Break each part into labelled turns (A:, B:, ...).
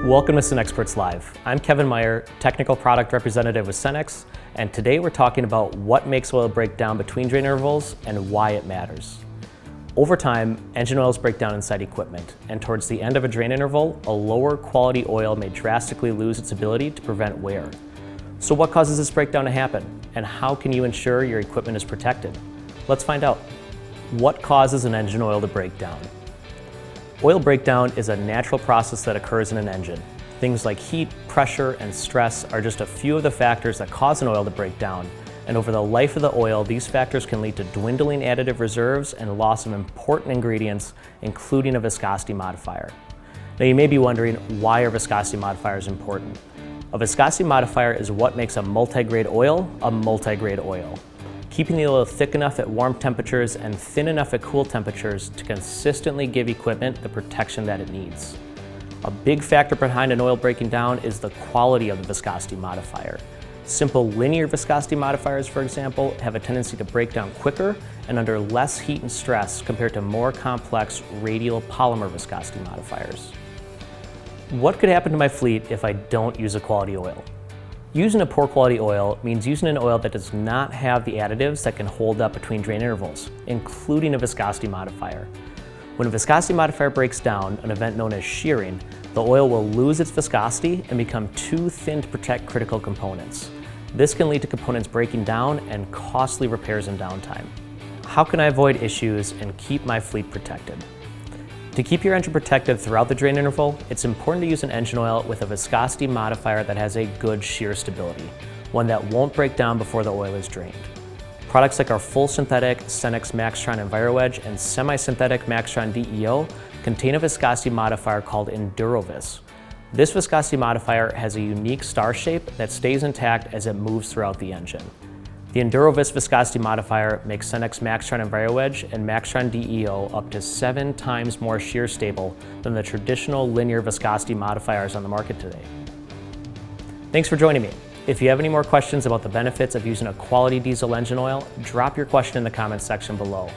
A: Welcome to Cenex Live. I'm Kevin Meyer, Technical Product Representative with Cenex, and today we're talking about what makes oil break down between drain intervals and why it matters. Over time, engine oils break down inside equipment, and towards the end of a drain interval, a lower quality oil may drastically lose its ability to prevent wear. So what causes this breakdown to happen, and how can you ensure your equipment is protected? Let's find out. What causes an engine oil to break down? Oil breakdown is a natural process that occurs in an engine. Things like heat, pressure, and stress are just a few of the factors that cause an oil to break down, and over the life of the oil, these factors can lead to dwindling additive reserves and loss of important ingredients, including a viscosity modifier. Now you may be wondering, why are viscosity modifiers important? A viscosity modifier is what makes a multi-grade oil a multi-grade oil, keeping the oil thick enough at warm temperatures and thin enough at cool temperatures to consistently give equipment the protection that it needs. A big factor behind an oil breaking down is the quality of the viscosity modifier. Simple linear viscosity modifiers, for example, have a tendency to break down quicker and under less heat and stress compared to more complex radial polymer viscosity modifiers. What could happen to my fleet if I don't use a quality oil? Using a poor quality oil means using an oil that does not have the additives that can hold up between drain intervals, including a viscosity modifier. When a viscosity modifier breaks down, an event known as shearing, the oil will lose its viscosity and become too thin to protect critical components. This can lead to components breaking down and costly repairs and downtime. How can I avoid issues and keep my fleet protected? To keep your engine protected throughout the drain interval, it's important to use an engine oil with a viscosity modifier that has a good shear stability, one that won't break down before the oil is drained. Products like our full synthetic Cenex Maxtron EnviroWedge and semi-synthetic Maxtron DEO contain a viscosity modifier called EnduroVis. This viscosity modifier has a unique star shape that stays intact as it moves throughout the engine. The EnduroVis viscosity modifier makes Cenex Maxtron EnviroWedge and Maxtron DEO up to 7 times more shear stable than the traditional linear viscosity modifiers on the market today. Thanks for joining me. If you have any more questions about the benefits of using a quality diesel engine oil, drop your question in the comments section below.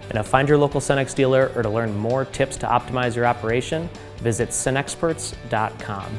A: And to find your local Cenex dealer or to learn more tips to optimize your operation, visit cenexperts.com.